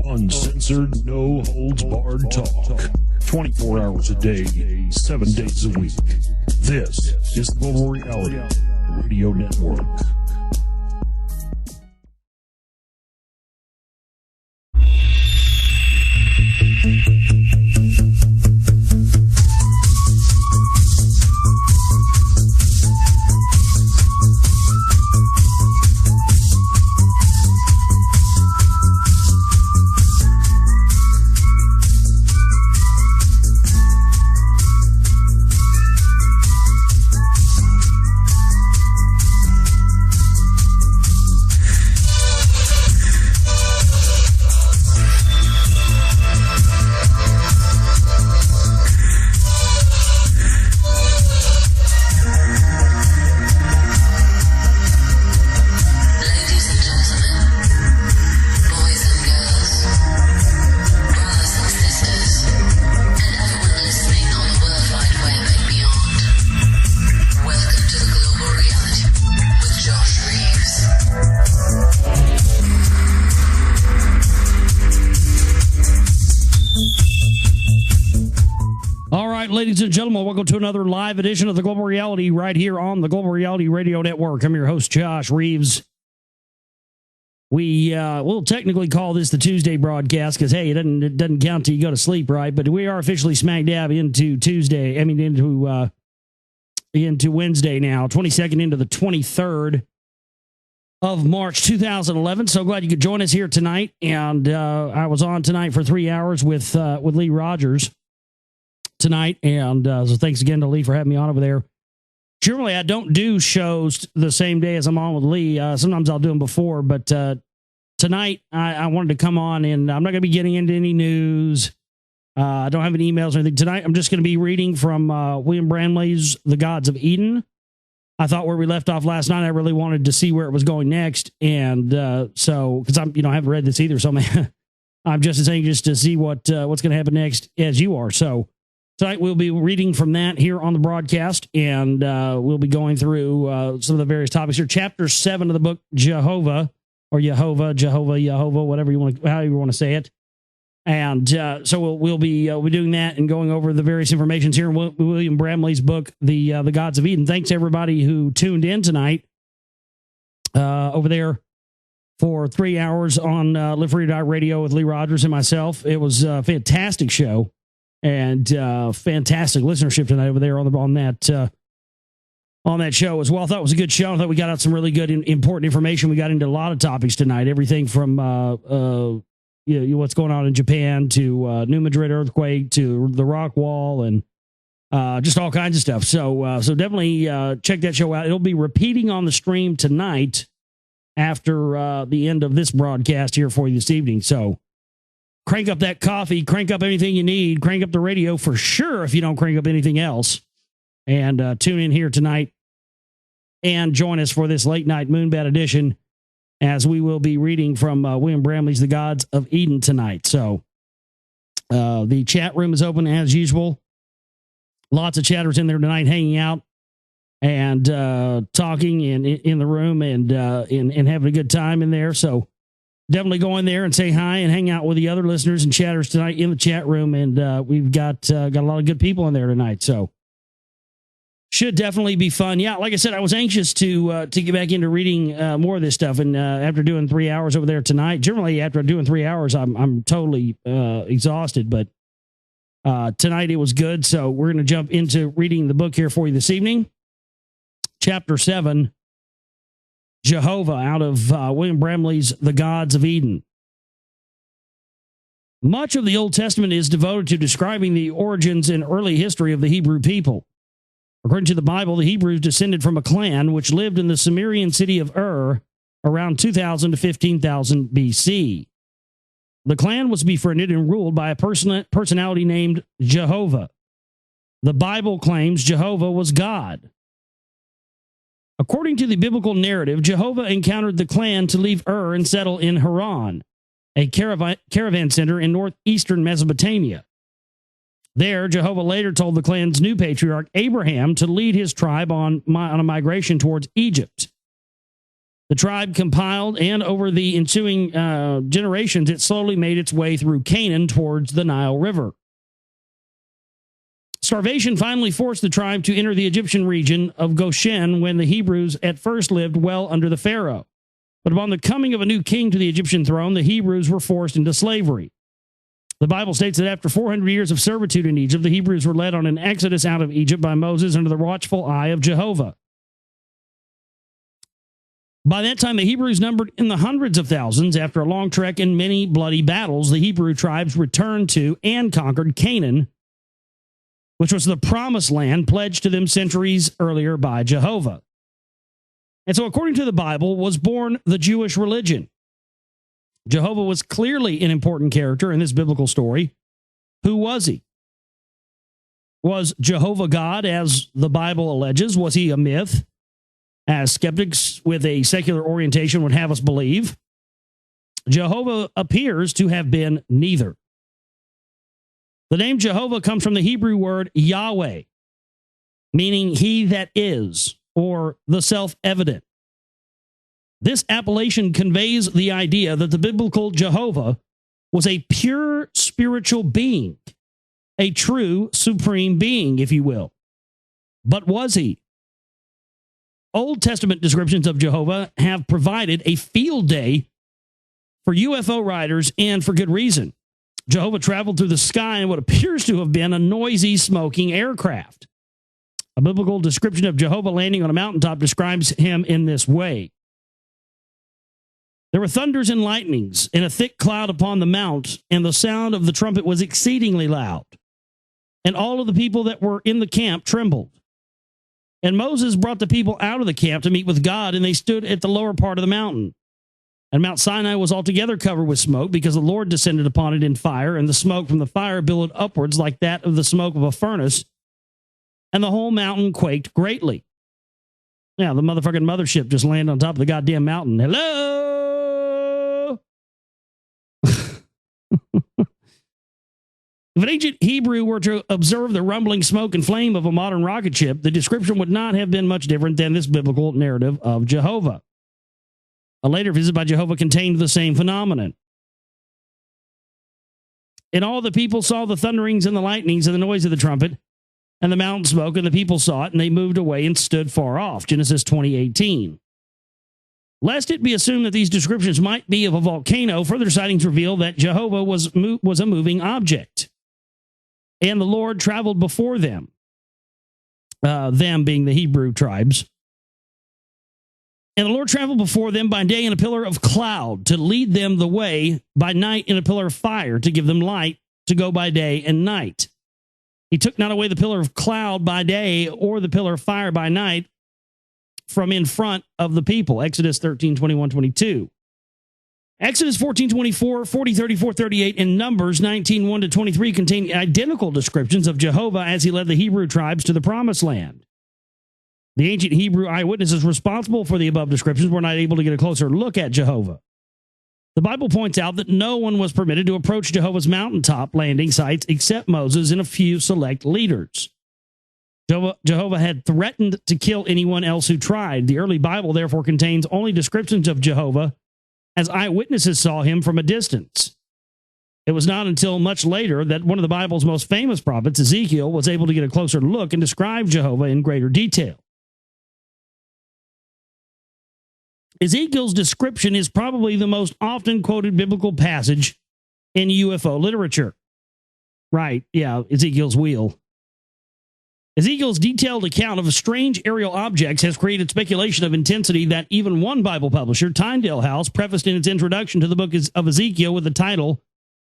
Uncensored, no holds barred talk. 24 hours a day, 7 days a week. This is the Global Reality Radio Network. Ladies and gentlemen, welcome to another live edition of the Global Reality right here on the Global Reality Radio Network. I'm your host, Josh Reeves. We'll technically call this the Tuesday broadcast because, hey, it doesn't count till you go to sleep, right? But we are officially smack dab into into Wednesday now, 22nd into the 23rd of March 2011. So glad you could join us here tonight. And I was on tonight for 3 hours with Lee Rogers tonight, and so thanks again to Lee for having me on over there. Generally, I don't do shows the same day as I'm on with Lee. Sometimes I'll do them before, but tonight I wanted to come on, and I'm not going to be getting into any news. I don't have any emails or anything. Tonight, I'm just going to be reading from William Bramley's The Gods of Eden. I thought where we left off last night, I really wanted to see where it was going next, and so, because I haven't read this either, so I'm just as anxious to see what's going to happen next as you are, so tonight we'll be reading from that here on the broadcast, and we'll be going through some of the various topics here. Chapter 7 of the book, Jehovah, or Jehovah, whatever however you want to say it. And so we'll be doing that and going over the various informations here in William Bramley's book, The Gods of Eden. Thanks everybody who tuned in tonight over there for 3 hours on Live Free Radio with Lee Rogers and myself. It was a fantastic show. And fantastic listenership tonight over there on that show as well. I thought it was a good show. I thought we got out some really good important information. We got into a lot of topics tonight, everything from what's going on in Japan to New Madrid earthquake to the rock wall and just all kinds of stuff. So definitely check that show out. It'll be repeating on the stream tonight after the end of this broadcast here for you this evening. So crank up that coffee, crank up anything you need, crank up the radio for sure if you don't crank up anything else. And tune in here tonight and join us for this late night Moonbat edition as we will be reading from William Bramley's The Gods of Eden tonight. So the chat room is open as usual. Lots of chatters in there tonight hanging out and talking in the room and having a good time in there. So definitely go in there and say hi and hang out with the other listeners and chatters tonight in the chat room. And we've got a lot of good people in there tonight. So should definitely be fun. Yeah, like I said, I was anxious to get back into reading more of this stuff. And after doing 3 hours over there tonight, generally after doing 3 hours, I'm totally exhausted. But tonight it was good. So we're going to jump into reading the book here for you this evening. Chapter 7. Jehovah, out of William Bramley's The Gods of Eden. Much of the Old Testament is devoted to describing the origins and early history of the Hebrew people. According to the Bible, the Hebrews descended from a clan which lived in the Sumerian city of Ur around 2000 to 15,000 BC. The clan was befriended and ruled by a personality named Jehovah. The Bible claims Jehovah was God. According to the biblical narrative, Jehovah encountered the clan to leave Ur and settle in Haran, a caravan center in northeastern Mesopotamia. There, Jehovah later told the clan's new patriarch, Abraham, to lead his tribe on a migration towards Egypt. The tribe compiled, and over the ensuing generations, it slowly made its way through Canaan towards the Nile River. Starvation finally forced the tribe to enter the Egyptian region of Goshen when the Hebrews at first lived well under the Pharaoh. But upon the coming of a new king to the Egyptian throne, the Hebrews were forced into slavery. The Bible states that after 400 years of servitude in Egypt, the Hebrews were led on an exodus out of Egypt by Moses under the watchful eye of Jehovah. By that time, the Hebrews numbered in the hundreds of thousands. After a long trek and many bloody battles, the Hebrew tribes returned to and conquered Canaan, which was the promised land pledged to them centuries earlier by Jehovah. And so, according to the Bible, was born the Jewish religion. Jehovah was clearly an important character in this biblical story. Who was he? Was Jehovah God, as the Bible alleges? Was he a myth, as skeptics with a secular orientation would have us believe? Jehovah appears to have been neither. The name Jehovah comes from the Hebrew word Yahweh, meaning he that is, or the self-evident. This appellation conveys the idea that the biblical Jehovah was a pure spiritual being, a true supreme being, if you will. But was he? Old Testament descriptions of Jehovah have provided a field day for UFO riders, and for good reason. Jehovah traveled through the sky in what appears to have been a noisy, smoking aircraft. A biblical description of Jehovah landing on a mountaintop describes him in this way. There were thunders and lightnings, and a thick cloud upon the mount, and the sound of the trumpet was exceedingly loud. And all of the people that were in the camp trembled. And Moses brought the people out of the camp to meet with God, and they stood at the lower part of the mountain. And Mount Sinai was altogether covered with smoke, because the Lord descended upon it in fire, and the smoke from the fire billowed upwards like that of the smoke of a furnace, and the whole mountain quaked greatly. Now, the motherfucking mothership just landed on top of the goddamn mountain. Hello! If an ancient Hebrew were to observe the rumbling smoke and flame of a modern rocket ship, the description would not have been much different than this biblical narrative of Jehovah. A later visit by Jehovah contained the same phenomenon. And all the people saw the thunderings and the lightnings and the noise of the trumpet and the mountain smoke, and the people saw it, and they moved away and stood far off. Genesis 20:18. Lest it be assumed that these descriptions might be of a volcano, further sightings reveal that Jehovah was a moving object. And the Lord traveled before them, them being the Hebrew tribes. And the Lord traveled before them by day in a pillar of cloud to lead them the way, by night in a pillar of fire to give them light to go by day and night. He took not away the pillar of cloud by day or the pillar of fire by night from in front of the people. Exodus 13:21-22. Exodus 14:24, 40:34-38, and Numbers 19:1-23 contain identical descriptions of Jehovah as he led the Hebrew tribes to the promised land. The ancient Hebrew eyewitnesses responsible for the above descriptions were not able to get a closer look at Jehovah. The Bible points out that no one was permitted to approach Jehovah's mountaintop landing sites except Moses and a few select leaders. Jehovah had threatened to kill anyone else who tried. The early Bible therefore contains only descriptions of Jehovah as eyewitnesses saw him from a distance. It was not until much later that one of the Bible's most famous prophets, Ezekiel, was able to get a closer look and describe Jehovah in greater detail. Ezekiel's description is probably the most often quoted biblical passage in UFO literature. Right, yeah, Ezekiel's wheel. Ezekiel's detailed account of strange aerial objects has created speculation of intensity that even one Bible publisher, Tyndale House, prefaced in its introduction to the book of Ezekiel with the title,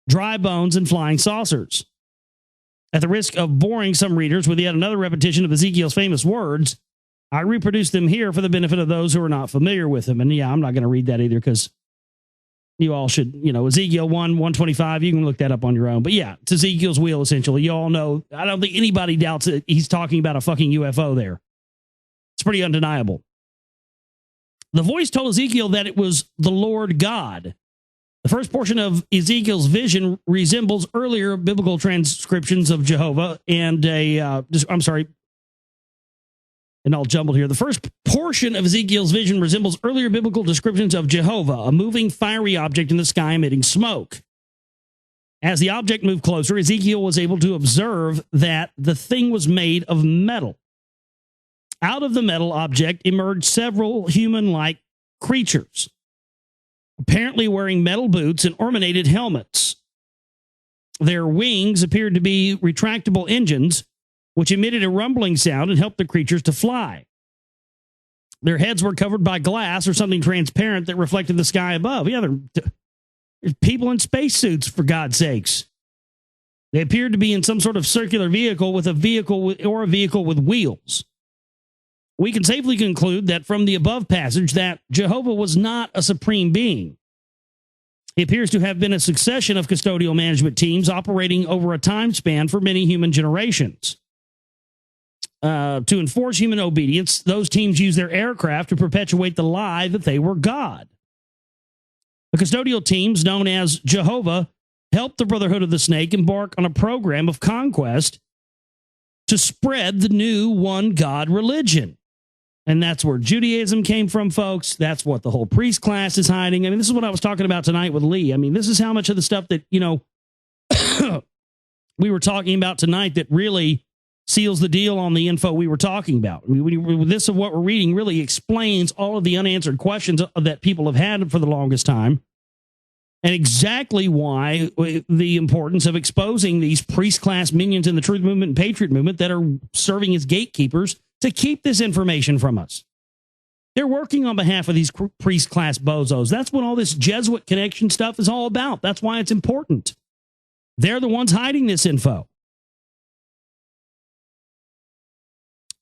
Dry Bones and Flying Saucers. At the risk of boring some readers with yet another repetition of Ezekiel's famous words, I reproduce them here for the benefit of those who are not familiar with them. And yeah, I'm not going to read that either because you all should, Ezekiel 1:125, you can look that up on your own. But yeah, it's Ezekiel's wheel, essentially. You all know, I don't think anybody doubts that he's talking about a fucking UFO there. It's pretty undeniable. The voice told Ezekiel that it was the Lord God. The first portion of Ezekiel's vision resembles earlier biblical transcriptions of Jehovah and and all jumbled here. The first portion of Ezekiel's vision resembles earlier biblical descriptions of Jehovah, a moving fiery object in the sky emitting smoke. As the object moved closer, Ezekiel was able to observe that the thing was made of metal. Out of the metal object emerged several human-like creatures, apparently wearing metal boots and ornamented helmets. Their wings appeared to be retractable engines, which emitted a rumbling sound and helped the creatures to fly. Their heads were covered by glass or something transparent that reflected the sky above. Yeah, there's people in spacesuits, for God's sakes. They appeared to be in some sort of circular vehicle with a vehicle with wheels. We can safely conclude that from the above passage that Jehovah was not a supreme being. He appears to have been a succession of custodial management teams operating over a time span for many human generations. To enforce human obedience, those teams used their aircraft to perpetuate the lie that they were God. The custodial teams, known as Jehovah, helped the Brotherhood of the Snake embark on a program of conquest to spread the new one God religion. And that's where Judaism came from, folks. That's what the whole priest class is hiding. I mean, this is what I was talking about tonight with Lee. I mean, this is how much of the stuff that, we were talking about tonight that really seals the deal on the info we were talking about. I mean, this of what we're reading really explains all of the unanswered questions that people have had for the longest time, and exactly why the importance of exposing these priest class minions in the truth movement and patriot movement that are serving as gatekeepers to keep this information from us. They're working on behalf of these priest class bozos. That's what all this Jesuit connection stuff is all about. That's why it's important. They're the ones hiding this info.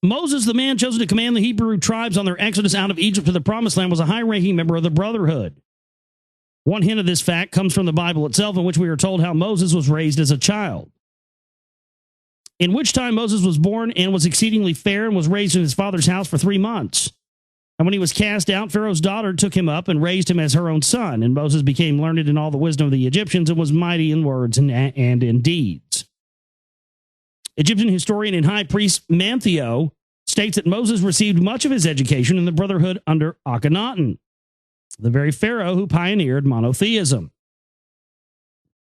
Moses, the man chosen to command the Hebrew tribes on their exodus out of Egypt to the Promised Land, was a high-ranking member of the Brotherhood. One hint of this fact comes from the Bible itself, in which we are told how Moses was raised as a child. In which time Moses was born and was exceedingly fair and was raised in his father's house for 3 months. And when he was cast out, Pharaoh's daughter took him up and raised him as her own son. And Moses became learned in all the wisdom of the Egyptians and was mighty in words and in deeds. Egyptian historian and high priest Mantheo states that Moses received much of his education in the Brotherhood under Akhenaten, the very pharaoh who pioneered monotheism.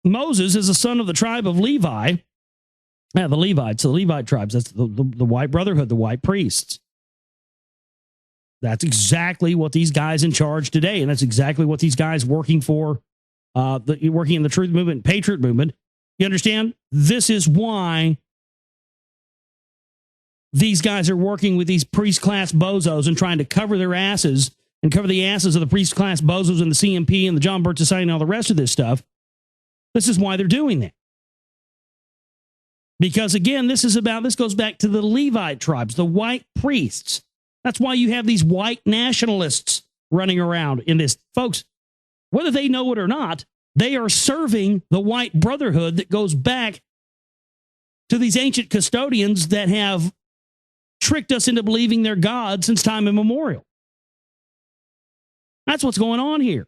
Moses is a son of the tribe of Levi. The Levites, the Levite tribes, that's the white brotherhood, the white priests. That's exactly what these guys in charge today, and that's exactly what these guys working for, working in the truth movement, patriot movement. You understand? This is why these guys are working with these priest class bozos and trying to cover their asses and cover the asses of the priest class bozos and the CMP and the John Birch Society and all the rest of this stuff. This is why they're doing that. Because again, this goes back to the Levite tribes, the white priests. That's why you have these white nationalists running around in this. Folks, whether they know it or not, they are serving the white brotherhood that goes back to these ancient custodians that have tricked us into believing they're God since time immemorial. That's what's going on here.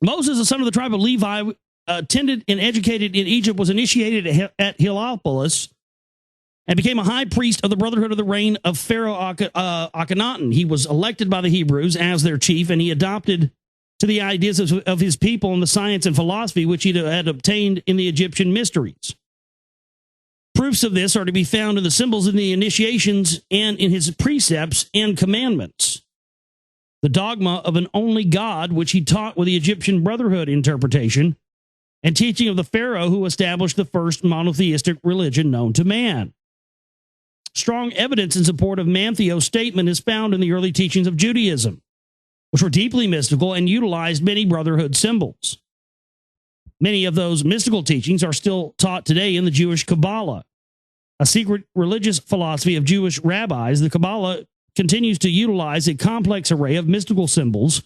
Moses, the son of the tribe of Levi, attended and educated in Egypt, was initiated at Heliopolis, and became a high priest of the Brotherhood of the reign of Pharaoh Akhenaten. He was elected by the Hebrews as their chief, and he adopted to the ideas of his people and the science and philosophy which he had obtained in the Egyptian mysteries. Proofs of this are to be found in the symbols in the initiations and in his precepts and commandments. The dogma of an only God, which he taught with the Egyptian Brotherhood interpretation, and teaching of the Pharaoh who established the first monotheistic religion known to man. Strong evidence in support of Mantheo's statement is found in the early teachings of Judaism, which were deeply mystical and utilized many brotherhood symbols. Many of those mystical teachings are still taught today in the Jewish Kabbalah, a secret religious philosophy of Jewish rabbis. The Kabbalah continues to utilize a complex array of mystical symbols.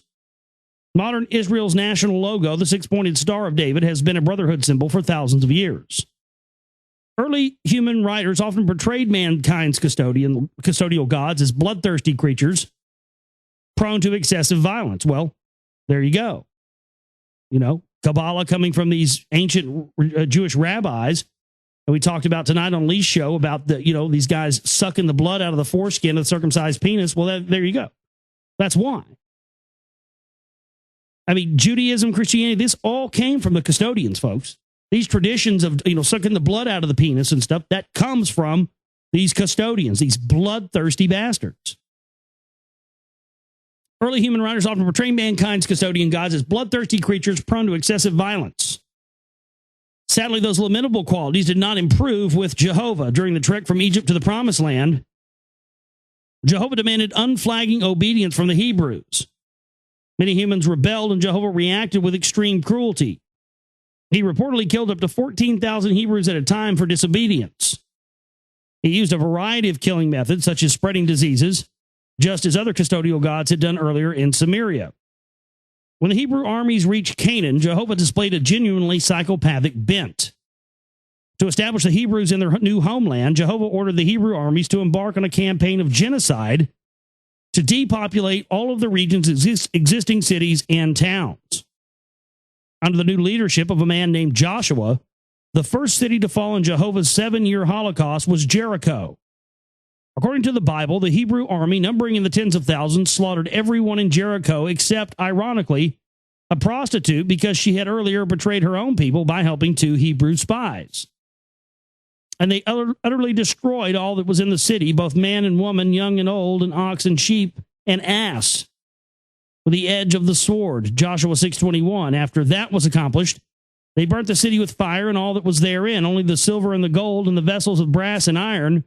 Modern Israel's national logo, the six-pointed Star of David, has been a brotherhood symbol for thousands of years. Early human writers often portrayed mankind's custodial gods as bloodthirsty creatures prone to excessive violence. Well, there you go. Kabbalah coming from these ancient Jewish rabbis And we talked about tonight on Lee's show about these guys sucking the blood out of the foreskin of the circumcised penis. Well, there you go. That's why. I mean, Judaism, Christianity, this all came from the custodians, folks. These traditions of, sucking the blood out of the penis and stuff, that comes from these custodians, these bloodthirsty bastards. Early human writers often portray mankind's custodian gods as bloodthirsty creatures prone to excessive violence. Sadly, those lamentable qualities did not improve with Jehovah. During the trek from Egypt to the Promised Land, Jehovah demanded unflagging obedience from the Hebrews. Many humans rebelled, and Jehovah reacted with extreme cruelty. He reportedly killed up to 14,000 Hebrews at a time for disobedience. He used a variety of killing methods, such as spreading diseases, just as other custodial gods had done earlier in Samaria. When the Hebrew armies reached Canaan, Jehovah displayed a genuinely psychopathic bent. To establish the Hebrews in their new homeland, Jehovah ordered the Hebrew armies to embark on a campaign of genocide to depopulate all of the region's existing cities and towns. Under the new leadership of a man named Joshua, the first city to fall in Jehovah's 7-year Holocaust was Jericho. According to the Bible, the Hebrew army, numbering in the tens of thousands, slaughtered everyone in Jericho except, ironically, a prostitute because she had earlier betrayed her own people by helping 2 Hebrew spies. And they utterly destroyed all that was in the city, both man and woman, young and old, and ox and sheep and ass, with the edge of the sword. Joshua 6:21. After that was accomplished, they burnt the city with fire and all that was therein. Only the silver and the gold and the vessels of brass and iron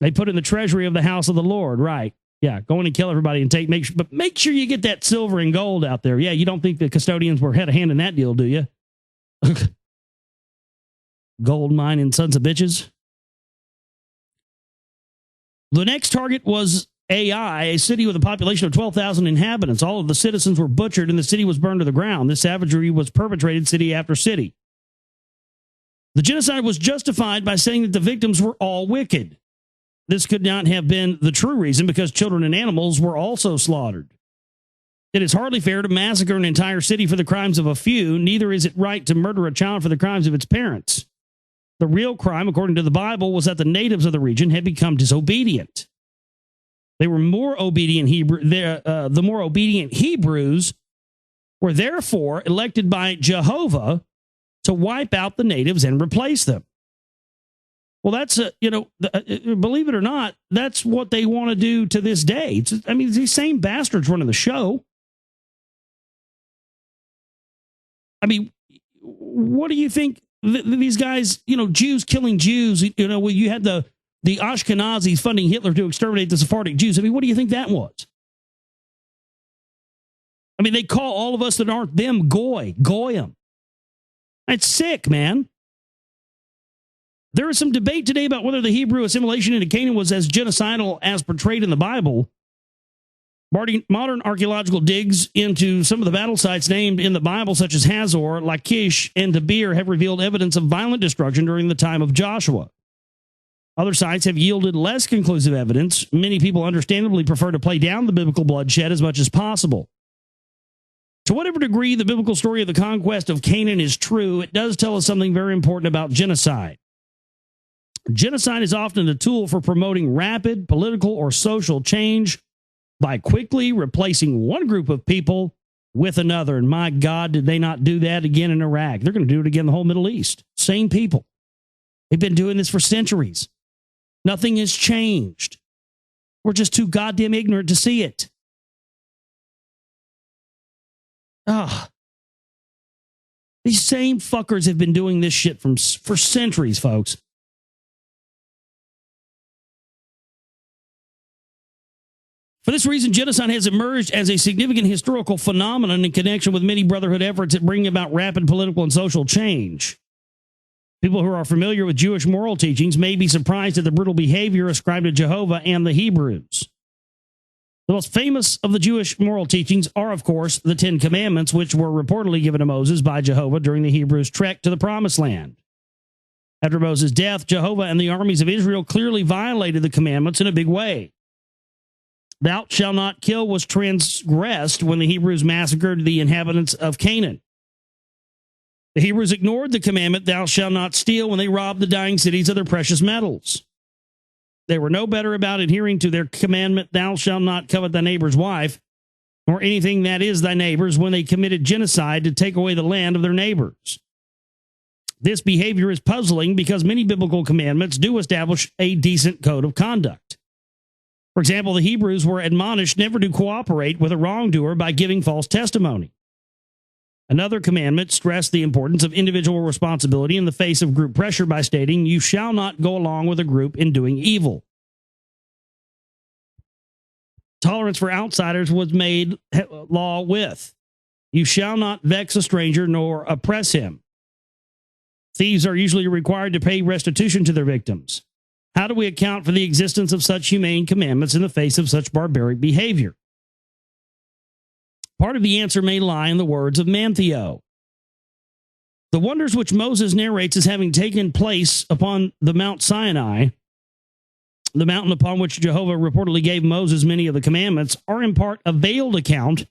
they put in the treasury of the house of the Lord. Right. Yeah. Go in and kill everybody and make sure you get that silver and gold out there. Yeah. You don't think the custodians were had a hand in that deal, do you? Gold mining sons of bitches. The next target was Ai, a city with a population of 12,000 inhabitants. All of the citizens were butchered and the city was burned to the ground. This savagery was perpetrated city after city. The genocide was justified by saying that the victims were all wicked. This could not have been the true reason because children and animals were also slaughtered. It is hardly fair to massacre an entire city for the crimes of a few. Neither is it right to murder a child for the crimes of its parents. The real crime, according to the Bible, was that the natives of the region had become disobedient. They were more obedient the more obedient Hebrews were therefore elected by Jehovah to wipe out the natives and replace them. Well, that's, believe it or not, that's what they want to do to this day. It's these same bastards running the show. I mean, what do you think these guys, Jews killing Jews, you had the Ashkenazis funding Hitler to exterminate the Sephardic Jews. I mean, what do you think that was? I mean, they call all of us that aren't them goyim. It's sick, man. There is some debate today about whether the Hebrew assimilation into Canaan was as genocidal as portrayed in the Bible. Modern archaeological digs into some of the battle sites named in the Bible, such as Hazor, Lachish, and Debir, have revealed evidence of violent destruction during the time of Joshua. Other sites have yielded less conclusive evidence. Many people understandably prefer to play down the biblical bloodshed as much as possible. To whatever degree the biblical story of the conquest of Canaan is true, it does tell us something very important about genocide. Genocide is often a tool for promoting rapid political or social change by quickly replacing one group of people with another. And my God, did they not do that again in Iraq? They're going to do it again in the whole Middle East. Same people. They've been doing this for centuries. Nothing has changed. We're just too goddamn ignorant to see it. These same fuckers have been doing this shit for centuries, folks. For this reason, genocide has emerged as a significant historical phenomenon in connection with many brotherhood efforts at bringing about rapid political and social change. People who are familiar with Jewish moral teachings may be surprised at the brutal behavior ascribed to Jehovah and the Hebrews. The most famous of the Jewish moral teachings are, of course, the 10 Commandments, which were reportedly given to Moses by Jehovah during the Hebrews' trek to the Promised Land. After Moses' death, Jehovah and the armies of Israel clearly violated the commandments in a big way. Thou shalt not kill was transgressed when the Hebrews massacred the inhabitants of Canaan. The Hebrews ignored the commandment, thou shalt not steal, when they robbed the dying cities of their precious metals. They were no better about adhering to their commandment, thou shalt not covet thy neighbor's wife, nor anything that is thy neighbor's, when they committed genocide to take away the land of their neighbors. This behavior is puzzling because many biblical commandments do establish a decent code of conduct. For example, the Hebrews were admonished never to cooperate with a wrongdoer by giving false testimony. Another commandment stressed the importance of individual responsibility in the face of group pressure by stating, you shall not go along with a group in doing evil. Tolerance for outsiders was made law with. You shall not vex a stranger nor oppress him. Thieves are usually required to pay restitution to their victims. How do we account for the existence of such humane commandments in the face of such barbaric behavior? Part of the answer may lie in the words of Mantheo. The wonders which Moses narrates as having taken place upon the Mount Sinai, the mountain upon which Jehovah reportedly gave Moses many of the commandments, are in part a veiled account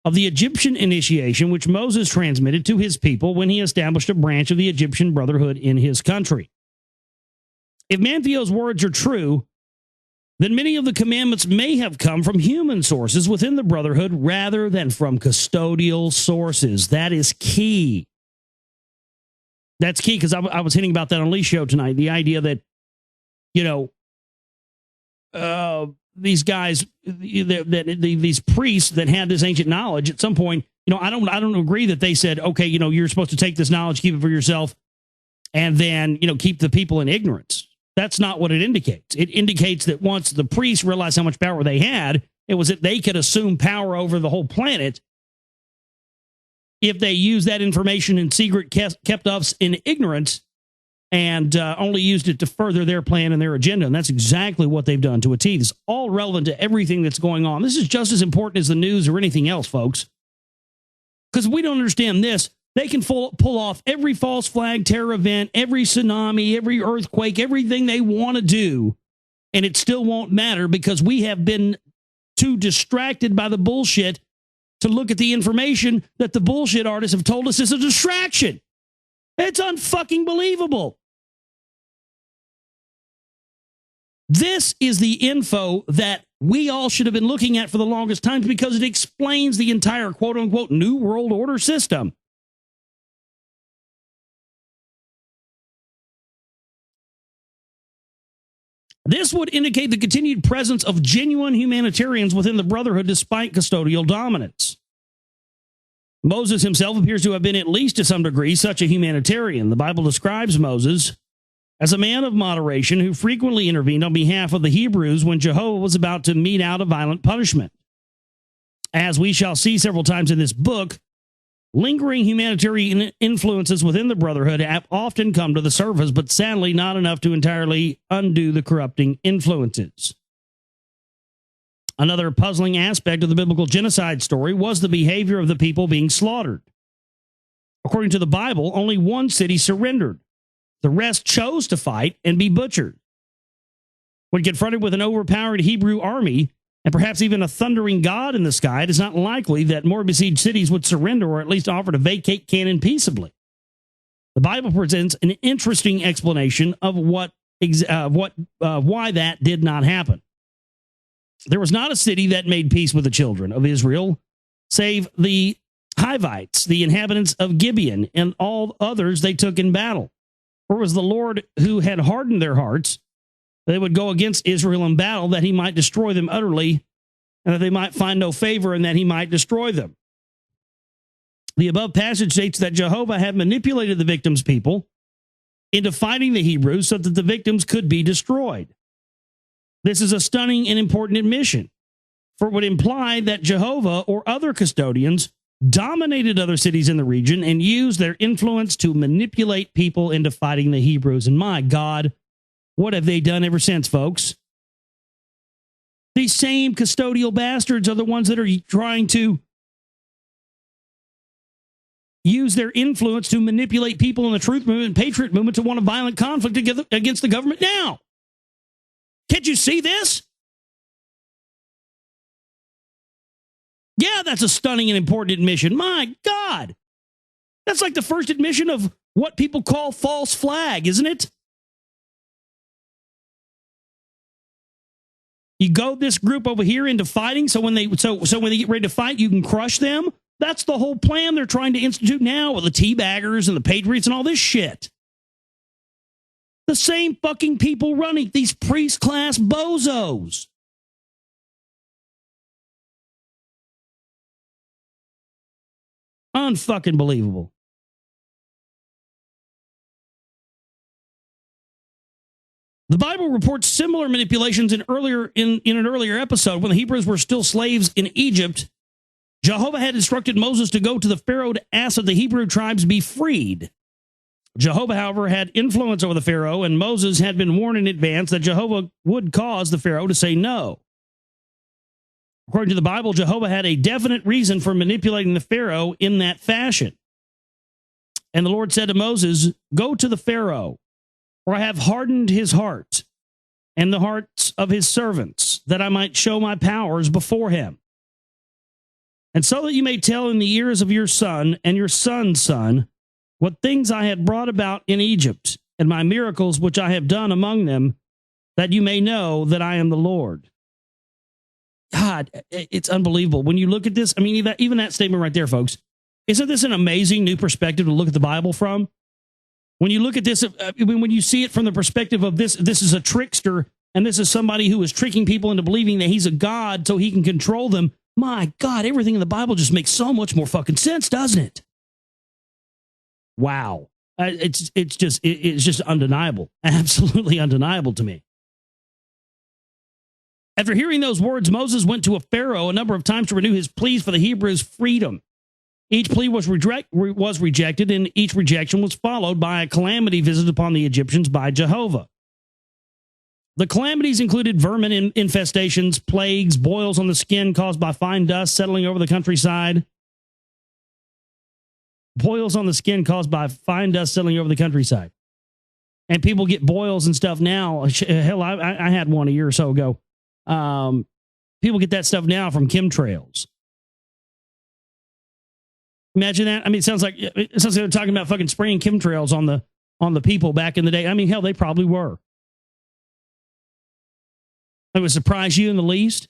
of the Egyptian initiation which Moses transmitted to his people when he established a branch of the Egyptian brotherhood in his country. If Mantheo's words are true, then many of the commandments may have come from human sources within the brotherhood rather than from custodial sources. That is key. That's key because I was hinting about that on Lee's show tonight. The idea that, these guys, these priests that had this ancient knowledge at some point, I don't agree that they said, okay, you're supposed to take this knowledge, keep it for yourself, and then, keep the people in ignorance. That's not what it indicates. It indicates that once the priests realized how much power they had, it was that they could assume power over the whole planet if they used that information in secret, kept us in ignorance, and only used it to further their plan and their agenda. And that's exactly what they've done to a T. It's all relevant to everything that's going on. This is just as important as the news or anything else, folks. Because if we don't understand this, they can pull off every false flag terror event, every tsunami, every earthquake, everything they want to do, and it still won't matter because we have been too distracted by the bullshit to look at the information that the bullshit artists have told us is a distraction. It's unfucking believable. This is the info that we all should have been looking at for the longest time because it explains the entire quote-unquote New World Order system. This would indicate the continued presence of genuine humanitarians within the Brotherhood despite custodial dominance. Moses himself appears to have been, at least to some degree, such a humanitarian. The Bible describes Moses as a man of moderation who frequently intervened on behalf of the Hebrews when Jehovah was about to mete out a violent punishment. As we shall see several times in this book, lingering humanitarian influences within the Brotherhood have often come to the surface, but sadly not enough to entirely undo the corrupting influences. Another puzzling aspect of the biblical genocide story was the behavior of the people being slaughtered. According to the Bible, only one city surrendered. The rest chose to fight and be butchered. When confronted with an overpowered Hebrew army, and perhaps even a thundering God in the sky, it is not likely that more besieged cities would surrender or at least offer to vacate Canaan peaceably. The Bible presents an interesting explanation of why that did not happen. There was not a city that made peace with the children of Israel, save the Hivites, the inhabitants of Gibeon, and all others they took in battle. For it was the Lord who had hardened their hearts. They would go against Israel in battle, that he might destroy them utterly, and that they might find no favor, and that he might destroy them. The above passage states that Jehovah had manipulated the victims' people into fighting the Hebrews so that the victims could be destroyed. This is a stunning and important admission, for it would imply that Jehovah or other custodians dominated other cities in the region and used their influence to manipulate people into fighting the Hebrews. And my God, what have they done ever since, folks? These same custodial bastards are the ones that are trying to use their influence to manipulate people in the truth movement and patriot movement to want a violent conflict against the government now. Can't you see this? Yeah, that's a stunning and important admission. My God. That's like the first admission of what people call false flag, isn't it? You goad this group over here into fighting, so when they get ready to fight, you can crush them. That's the whole plan they're trying to institute now with the teabaggers and the patriots and all this shit. The same fucking people running these priest class bozos. Unfucking believable. The Bible reports similar manipulations in an earlier episode when the Hebrews were still slaves in Egypt. Jehovah had instructed Moses to go to the Pharaoh to ask that the Hebrew tribes be freed. Jehovah, however, had influence over the Pharaoh, and Moses had been warned in advance that Jehovah would cause the Pharaoh to say no. According to the Bible, Jehovah had a definite reason for manipulating the Pharaoh in that fashion. And the Lord said to Moses, "Go to the Pharaoh, for I have hardened his heart and the hearts of his servants, that I might show my powers before him. And so that you may tell in the ears of your son and your son's son what things I had brought about in Egypt, and my miracles which I have done among them, that you may know that I am the Lord." God, it's unbelievable. When you look at this, I mean, even that statement right there, folks, isn't this an amazing new perspective to look at the Bible from? When you look at this, when you see it from the perspective of this is a trickster, and this is somebody who is tricking people into believing that he's a god so he can control them. My God, everything in the Bible just makes so much more fucking sense, doesn't it? Wow. It's just undeniable. Absolutely undeniable to me. After hearing those words, Moses went to a Pharaoh a number of times to renew his pleas for the Hebrews' freedom. Each plea was rejected, and each rejection was followed by a calamity visited upon the Egyptians by Jehovah. The calamities included vermin infestations, plagues, boils on the skin caused by fine dust settling over the countryside. Boils on the skin caused by fine dust settling over the countryside. And people get boils and stuff now. Hell, I had one a year or so ago. People get that stuff now from chemtrails. Imagine that. I mean, it sounds like they're talking about fucking spraying chemtrails on the people back in the day. I mean, hell, they probably were. It would surprise you in the least.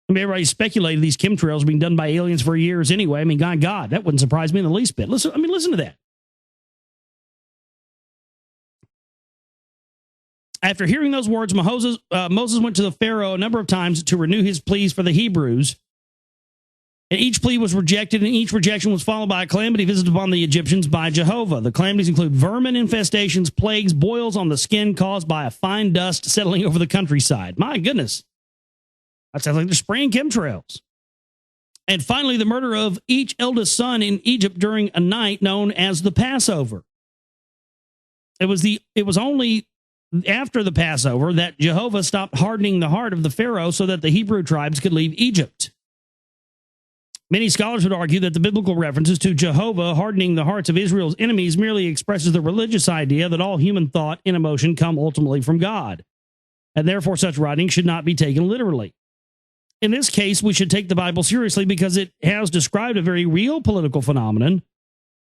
I mean, everybody speculated these chemtrails being done by aliens for years anyway. I mean, God, that wouldn't surprise me in the least bit. Listen to that. After hearing those words, Moses went to the Pharaoh a number of times to renew his pleas for the Hebrews. And each plea was rejected, and each rejection was followed by a calamity visited upon the Egyptians by Jehovah. The calamities include vermin infestations, plagues, boils on the skin caused by a fine dust settling over the countryside. My goodness. That sounds like they're spraying chemtrails. And finally, the murder of each eldest son in Egypt during a night known as the Passover. It was only after the Passover that Jehovah stopped hardening the heart of the Pharaoh so that the Hebrew tribes could leave Egypt. Many scholars would argue that the biblical references to Jehovah hardening the hearts of Israel's enemies merely expresses the religious idea that all human thought and emotion come ultimately from God, and therefore such writings should not be taken literally. In this case, we should take the Bible seriously because it has described a very real political phenomenon,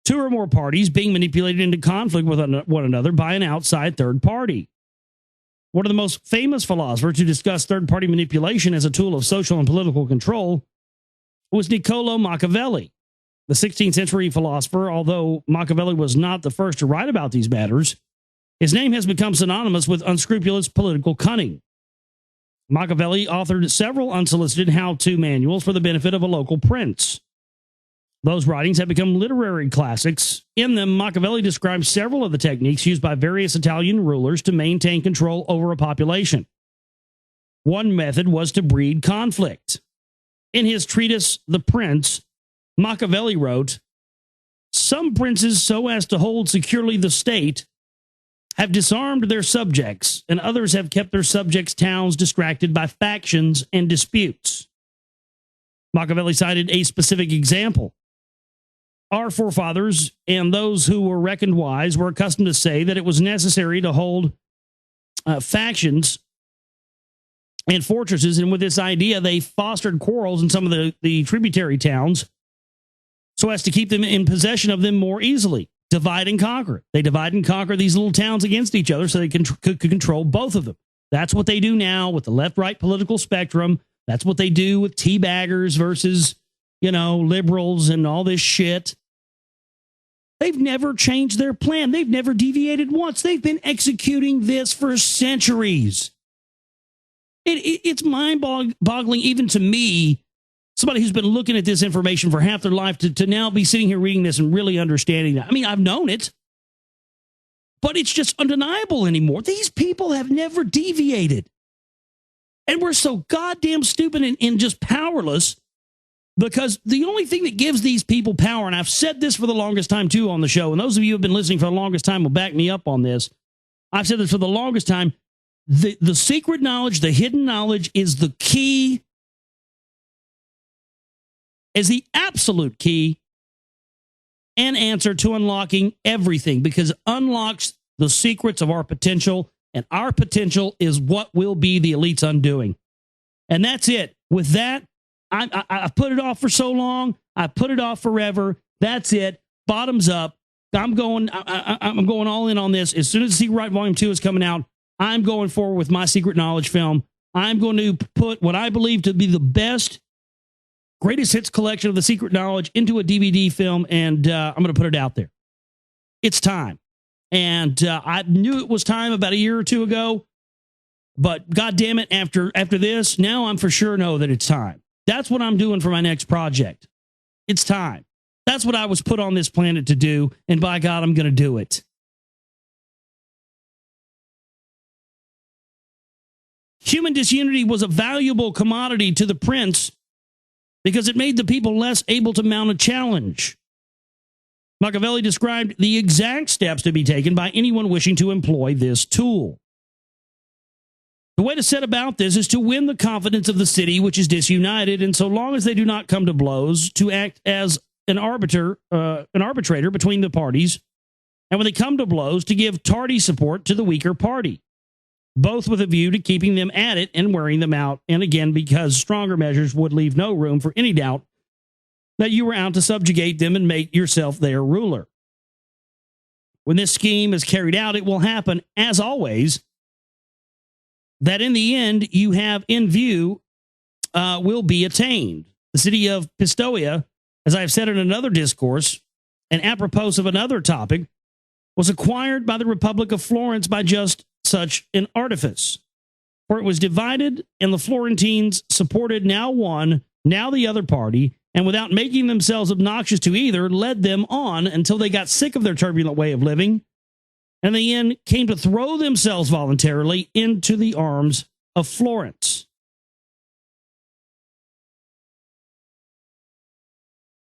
two or more parties being manipulated into conflict with one another by an outside third party. One of the most famous philosophers to discuss third-party manipulation as a tool of social and political control was Niccolo Machiavelli, the 16th century philosopher. Although Machiavelli was not the first to write about these matters, his name has become synonymous with unscrupulous political cunning. Machiavelli authored several unsolicited how-to manuals for the benefit of a local prince. Those writings have become literary classics. In them, Machiavelli describes several of the techniques used by various Italian rulers to maintain control over a population. One method was to breed conflict. In his treatise, The Prince, Machiavelli wrote, "Some princes, so as to hold securely the state, have disarmed their subjects, and others have kept their subjects' towns distracted by factions and disputes." Machiavelli cited a specific example. Our forefathers and those who were reckoned wise were accustomed to say that it was necessary to hold factions and fortresses, and with this idea, they fostered quarrels in some of the tributary towns so as to keep them in possession of them more easily. Divide and conquer. They divide and conquer these little towns against each other so they could control both of them. That's what they do now with the left-right political spectrum. That's what they do with teabaggers versus, liberals and all this shit. They've never changed their plan. They've never deviated once. They've been executing this for centuries. It's mind-boggling even to me, somebody who's been looking at this information for half their life, to now be sitting here reading this and really understanding that. I mean, I've known it, but it's just undeniable anymore. These people have never deviated. And we're so goddamn stupid and just powerless, because the only thing that gives these people power, and I've said this for the longest time too on the show, and those of you who have been listening for the longest time will back me up on this. I've said this for the longest time. The secret knowledge, the hidden knowledge is the key, is the absolute key and answer to unlocking everything, because it unlocks the secrets of our potential, and our potential is what will be the elite's undoing. And that's it. With that, I put it off for so long. I put it off forever. That's it. Bottoms up. I'm going all in on this. As soon as Secret Right Volume 2 is coming out, I'm going forward with my Secret Knowledge film. I'm going to put what I believe to be the best, greatest hits collection of the Secret Knowledge into a DVD film, and I'm going to put it out there. It's time. And I knew it was time about a year or two ago, but God damn it, after this, now I'm for sure know that it's time. That's what I'm doing for my next project. It's time. That's what I was put on this planet to do, and by God, I'm going to do it. Human disunity was a valuable commodity to the prince because it made the people less able to mount a challenge. Machiavelli described the exact steps to be taken by anyone wishing to employ this tool. The way to set about this is to win the confidence of the city, which is disunited, and so long as they do not come to blows, to act as an arbitrator between the parties, and when they come to blows, to give tardy support to the weaker party, both with a view to keeping them at it and wearing them out, and again, because stronger measures would leave no room for any doubt that you were out to subjugate them and make yourself their ruler. When this scheme is carried out, it will happen, as always, that in the end you have in view will be attained. The city of Pistoia, as I have said in another discourse, and apropos of another topic, was acquired by the Republic of Florence by just such an artifice. For it was divided, and the Florentines supported now one, now the other party, and without making themselves obnoxious to either, led them on until they got sick of their turbulent way of living, and in the end came to throw themselves voluntarily into the arms of Florence.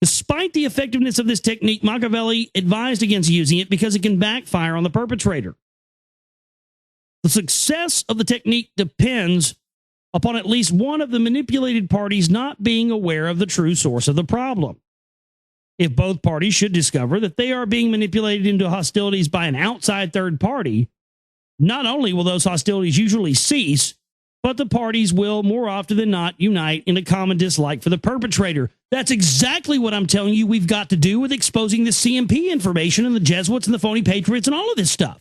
Despite the effectiveness of this technique, Machiavelli advised against using it because it can backfire on the perpetrator. The success of the technique depends upon at least one of the manipulated parties not being aware of the true source of the problem. If both parties should discover that they are being manipulated into hostilities by an outside third party, not only will those hostilities usually cease, but the parties will more often than not unite in a common dislike for the perpetrator. That's exactly what I'm telling you we've got to do with exposing the CMP information and the Jesuits and the phony patriots and all of this stuff.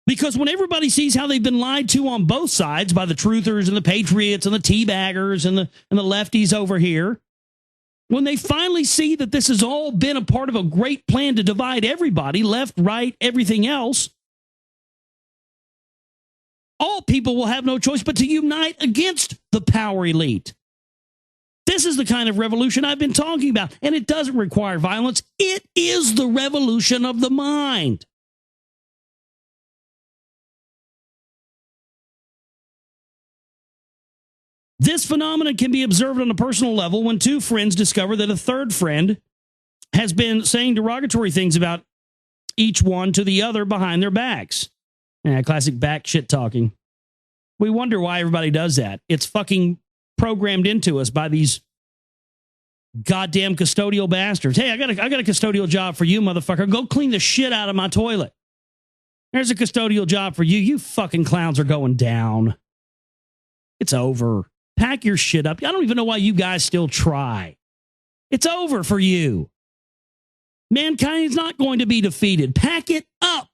Because when everybody sees how they've been lied to on both sides by the truthers and the patriots and the teabaggers and the lefties over here, when they finally see that this has all been a part of a great plan to divide everybody, left, right, everything else, all people will have no choice but to unite against the power elite. This is the kind of revolution I've been talking about, and it doesn't require violence. It is the revolution of the mind. This phenomenon can be observed on a personal level when two friends discover that a third friend has been saying derogatory things about each one to the other behind their backs. Classic back shit talking. We wonder why everybody does that. It's fucking programmed into us by these goddamn custodial bastards. Hey, I got a custodial job for you, motherfucker. Go clean the shit out of my toilet. There's a custodial job for you. You fucking clowns are going down. It's over. Pack your shit up. I don't even know why you guys still try. It's over for you. Mankind is not going to be defeated. Pack it up.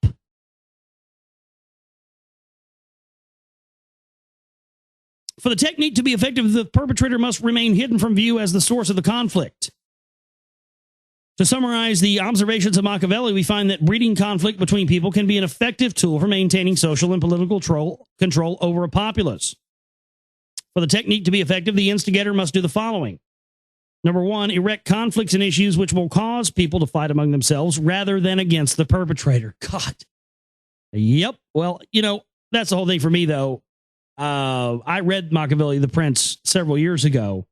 For the technique to be effective, the perpetrator must remain hidden from view as the source of the conflict. To summarize the observations of Machiavelli, we find that breeding conflict between people can be an effective tool for maintaining social and political control over a populace. For the technique to be effective, the instigator must do the following. Number one, erect conflicts and issues which will cause people to fight among themselves rather than against the perpetrator. God. Yep. Well, that's the whole thing for me, though. I read Machiavelli, The Prince, several years ago.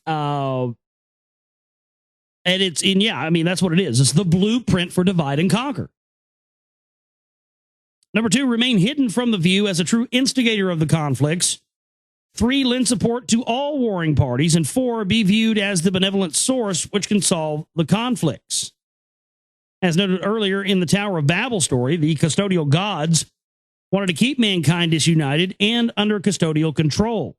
And that's what it is. It's the blueprint for divide and conquer. Number two, remain hidden from the view as a true instigator of the conflicts. 3, lend support to all warring parties. And 4, be viewed as the benevolent source which can solve the conflicts. As noted earlier in the Tower of Babel story, the custodial gods wanted to keep mankind disunited and under custodial control.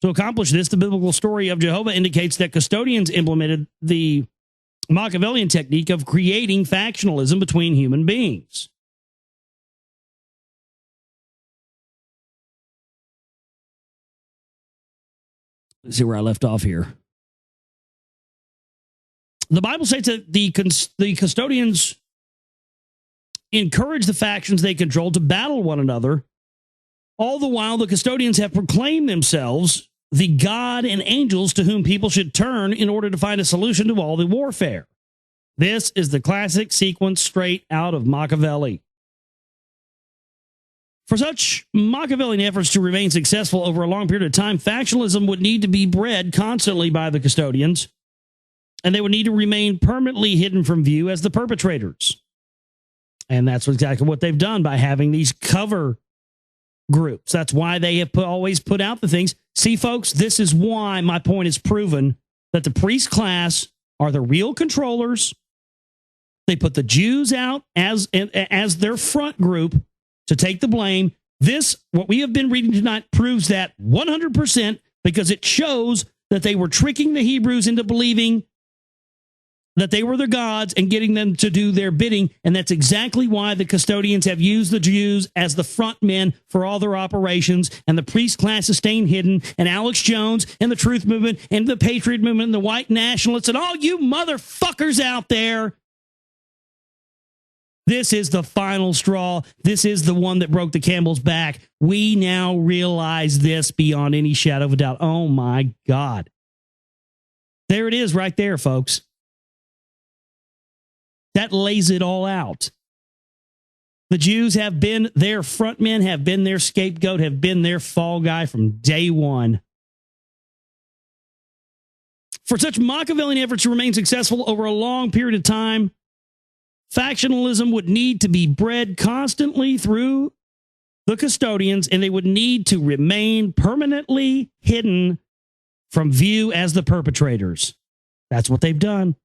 To accomplish this, the biblical story of Jehovah indicates that custodians implemented the Machiavellian technique of creating factionalism between human beings. Let's see where I left off here. The Bible states that the custodians encourage the factions they control to battle one another. All the while, the custodians have proclaimed themselves the God and angels to whom people should turn in order to find a solution to all the warfare. This is the classic sequence straight out of Machiavelli. For such Machiavellian efforts to remain successful over a long period of time, factionalism would need to be bred constantly by the custodians, and they would need to remain permanently hidden from view as the perpetrators. And that's exactly what they've done by having these cover groups. That's why they have always put out the things. See, folks, this is why my point is proven that the priest class are the real controllers. They put the Jews out as their front group to take the blame. This, what we have been reading tonight, proves that 100% because it shows that they were tricking the Hebrews into believing that they were their gods and getting them to do their bidding. And that's exactly why the custodians have used the Jews as the front men for all their operations. And the priest class is staying hidden. And Alex Jones and the Truth Movement and the Patriot Movement and the white nationalists and all you motherfuckers out there. This is the final straw. This is the one that broke the camel's back. We now realize this beyond any shadow of a doubt. Oh, my God. There it is right there, folks. That lays it all out. The Jews have been their front men, have been their scapegoat, have been their fall guy from day one. For such Machiavellian efforts to remain successful over a long period of time, factionalism would need to be bred constantly through the custodians, and they would need to remain permanently hidden from view as the perpetrators. That's what they've done.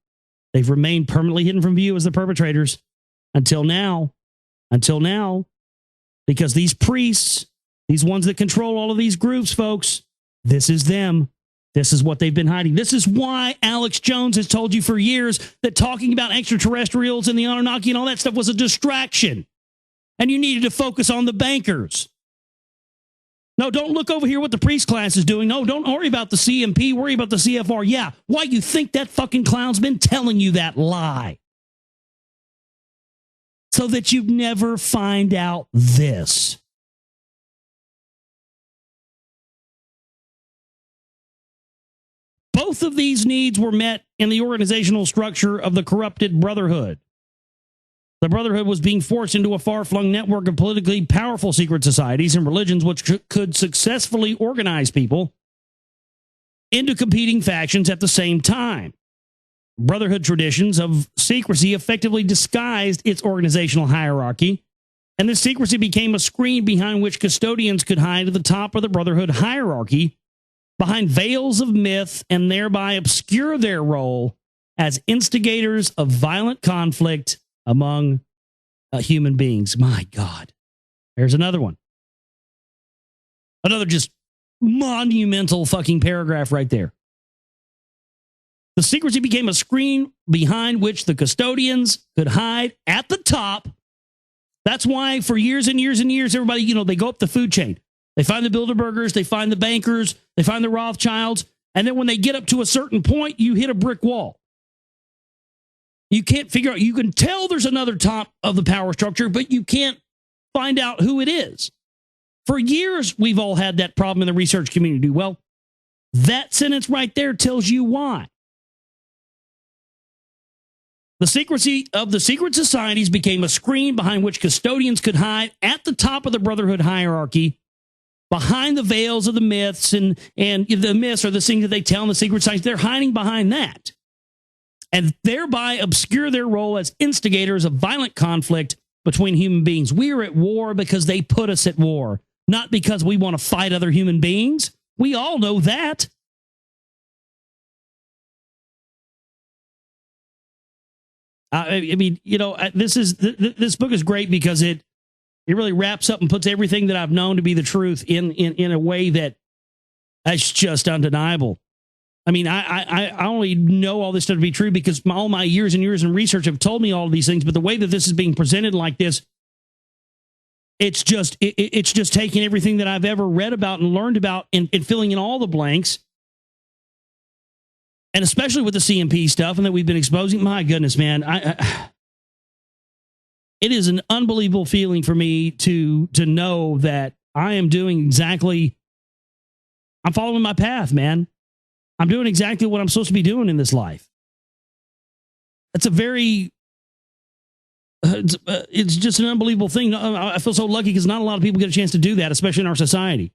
They've remained permanently hidden from view as the perpetrators until now. Until now. Because these priests, these ones that control all of these groups, folks, this is them. This is what they've been hiding. This is why Alex Jones has told you for years that talking about extraterrestrials and the Anunnaki and all that stuff was a distraction. And you needed to focus on the bankers. No, don't look over here what the priest class is doing. No, don't worry about the CMP. Worry about the CFR. Yeah, why you think that fucking clown's been telling you that lie? So that you'd never find out this. Both of these needs were met in the organizational structure of the corrupted Brotherhood. The Brotherhood was being forced into a far-flung network of politically powerful secret societies and religions which could successfully organize people into competing factions at the same time. Brotherhood traditions of secrecy effectively disguised its organizational hierarchy, and this secrecy became a screen behind which custodians could hide at the top of the Brotherhood hierarchy behind veils of myth and thereby obscure their role as instigators of violent conflict among human beings. My God. There's another one. Another just monumental fucking paragraph right there. The secrecy became a screen behind which the custodians could hide at the top. That's why for years and years and years, everybody, they go up the food chain. They find the Bilderbergers, they find the bankers, they find the Rothschilds. And then when they get up to a certain point, you hit a brick wall. You can't figure out, you can tell there's another top of the power structure, but you can't find out who it is. For years, we've all had that problem in the research community. Well, that sentence right there tells you why. The secrecy of the secret societies became a screen behind which custodians could hide at the top of the brotherhood hierarchy, behind the veils of the myths and the myths are the things that they tell in the secret societies. They're hiding behind that and thereby obscure their role as instigators of violent conflict between human beings. We're at war because they put us at war, not because we want to fight other human beings. We all know that. I mean, this book is great because it really wraps up and puts everything that I've known to be the truth in a way that that's just undeniable. I mean, I only know all this stuff to be true because all my years and years in research have told me all of these things. But the way that this is being presented like this, it's just taking everything that I've ever read about and learned about and filling in all the blanks. And especially with the CMP stuff and that we've been exposing, my goodness, man, it is an unbelievable feeling for me to know that I am doing exactly, I'm following my path, man. I'm doing exactly what I'm supposed to be doing in this life. It's a very, it's just an unbelievable thing. I feel so lucky because not a lot of people get a chance to do that, especially in our society.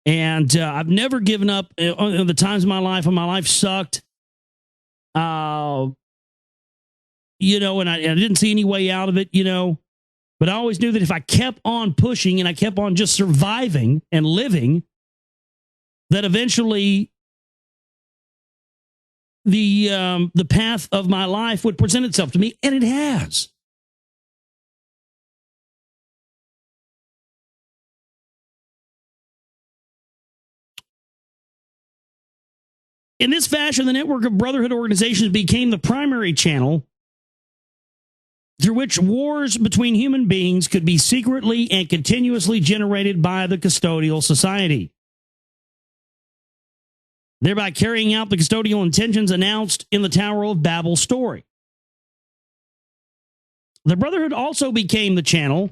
And I've never given up on the times in my life when my life sucked. And I didn't see any way out of it, but I always knew that if I kept on pushing and I kept on just surviving and living, that eventually the path of my life would present itself to me, and it has. In this fashion, the network of brotherhood organizations became the primary channel through which wars between human beings could be secretly and continuously generated by the custodial society, thereby carrying out the custodial intentions announced in the Tower of Babel story. The brotherhood also became the channel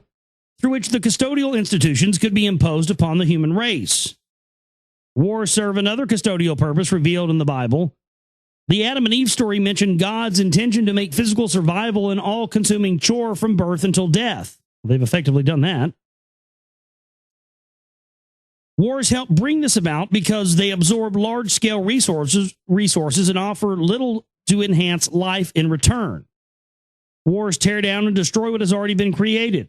through which the custodial institutions could be imposed upon the human race. Wars serve another custodial purpose revealed in the Bible. The Adam and Eve story mentioned God's intention to make physical survival an all-consuming chore from birth until death. They've effectively done that. Wars help bring this about because they absorb large-scale resources and offer little to enhance life in return. Wars tear down and destroy what has already been created.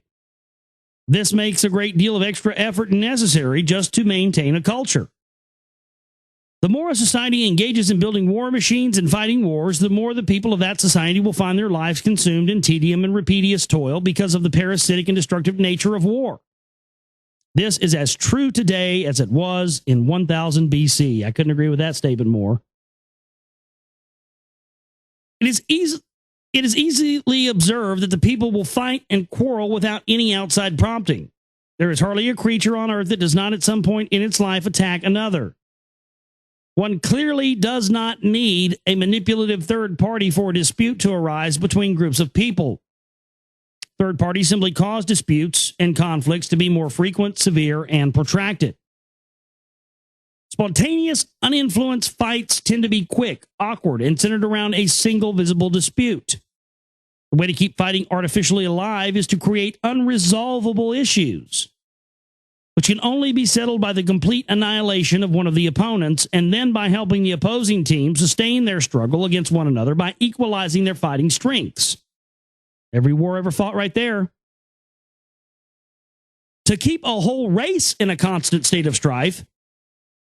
This makes a great deal of extra effort necessary just to maintain a culture. The more a society engages in building war machines and fighting wars, the more the people of that society will find their lives consumed in tedium and repetitious toil because of the parasitic and destructive nature of war. This is as true today as it was in 1000 BC. I couldn't agree with that statement more. It is easily observed that the people will fight and quarrel without any outside prompting. There is hardly a creature on earth that does not at some point in its life attack another. One clearly does not need a manipulative third party for a dispute to arise between groups of people. Third parties simply cause disputes and conflicts to be more frequent, severe, and protracted. Spontaneous, uninfluenced fights tend to be quick, awkward, and centered around a single visible dispute. The way to keep fighting artificially alive is to create unresolvable issues, which can only be settled by the complete annihilation of one of the opponents, and then by helping the opposing team sustain their struggle against one another by equalizing their fighting strengths. Every war ever fought right there. To keep a whole race in a constant state of strife,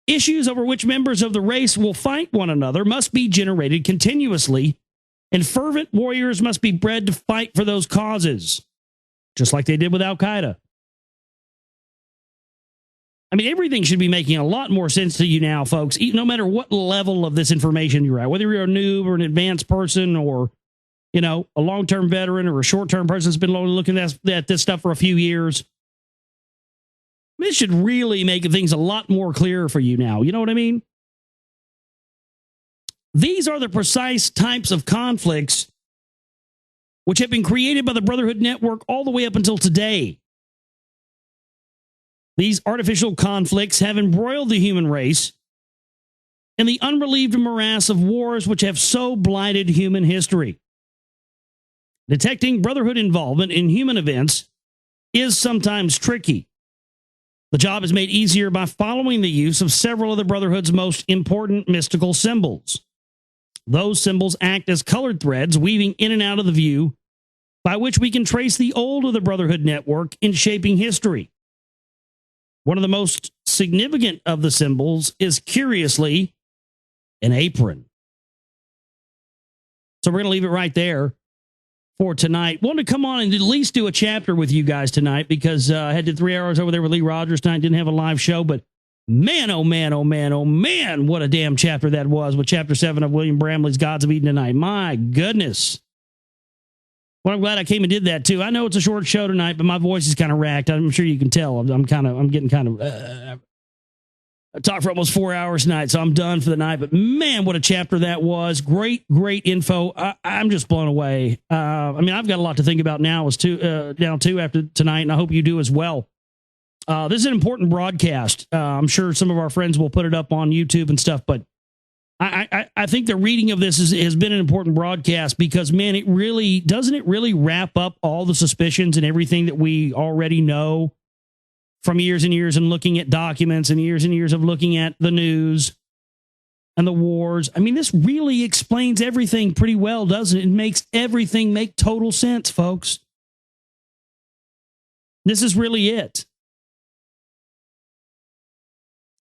issues over which members of the race will fight one another must be generated continuously, and fervent warriors must be bred to fight for those causes, just like they did with Al-Qaeda. I mean, everything should be making a lot more sense to you now, folks, no matter what level of this information you're at, whether you're a noob or an advanced person or, you know, a long-term veteran or a short-term person that's been looking at this stuff for a few years. This should really make things a lot more clear for you now. You know what I mean? These are the precise types of conflicts which have been created by the Brotherhood Network all the way up until today. These artificial conflicts have embroiled the human race in the unrelieved morass of wars which have so blighted human history. Detecting Brotherhood involvement in human events is sometimes tricky. The job is made easier by following the use of several of the Brotherhood's most important mystical symbols. Those symbols act as colored threads weaving in and out of the view by which we can trace the old of the Brotherhood Network in shaping history. One of the most significant of the symbols is, curiously, an apron. So we're going to leave it right there for tonight. Wanted to come on and at least do a chapter with you guys tonight because I had did 3 hours over there with Lee Rogers tonight. Didn't have a live show, but man, oh man, oh man, oh man, what a damn chapter that was with Chapter 7 of William Bramley's Gods of Eden tonight. My goodness. Well, I'm glad I came and did that too. I know it's a short show tonight, but my voice is kind of racked. I'm sure you can tell. I'm getting kind of. I talked for almost 4 hours tonight, so I'm done for the night. But man, what a chapter that was! Great info. I'm just blown away. I mean, I've got a lot to think about now too after tonight, and I hope you do as well. This is an important broadcast. I'm sure some of our friends will put it up on YouTube and stuff, but I think the reading of this has been an important broadcast because, man, doesn't it really wrap up all the suspicions and everything that we already know from years and years and looking at documents and years of looking at the news and the wars. I mean, this really explains everything pretty well, doesn't it? It makes everything make total sense, folks. This is really it.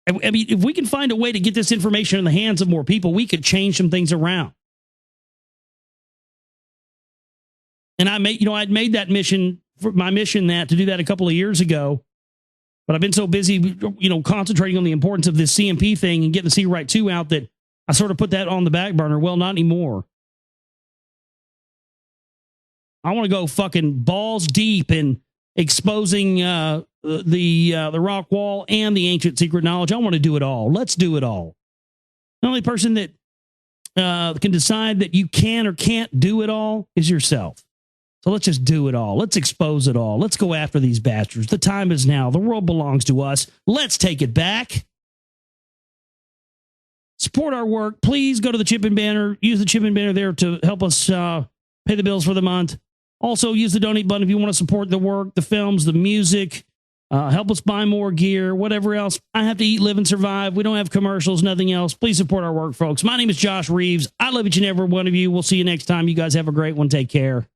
I mean, if we can find a way to get this information in the hands of more people, we could change some things around. And I'd made that mission, my mission to do that a couple of years ago, but I've been so busy, concentrating on the importance of this CMP thing and getting the C-Right 2 out that I sort of put that on the back burner. Well, not anymore. I want to go fucking balls deep in exposing the rock wall and the ancient secret knowledge. I want to do it all. Let's do it all. The only person that can decide that you can or can't do it all is yourself. So let's just do it all. Let's expose it all. Let's go after these bastards. The time is now. The world belongs to us. Let's take it back. Support our work. Please go to the Chip and Banner. Use the Chip and Banner there to help us pay the bills for the month. Also, use the donate button if you want to support the work, the films, the music, help us buy more gear, whatever else. I have to eat, live, and survive. We don't have commercials, nothing else. Please support our work, folks. My name is Josh Reeves. I love each and every one of you. We'll see you next time. You guys have a great one. Take care.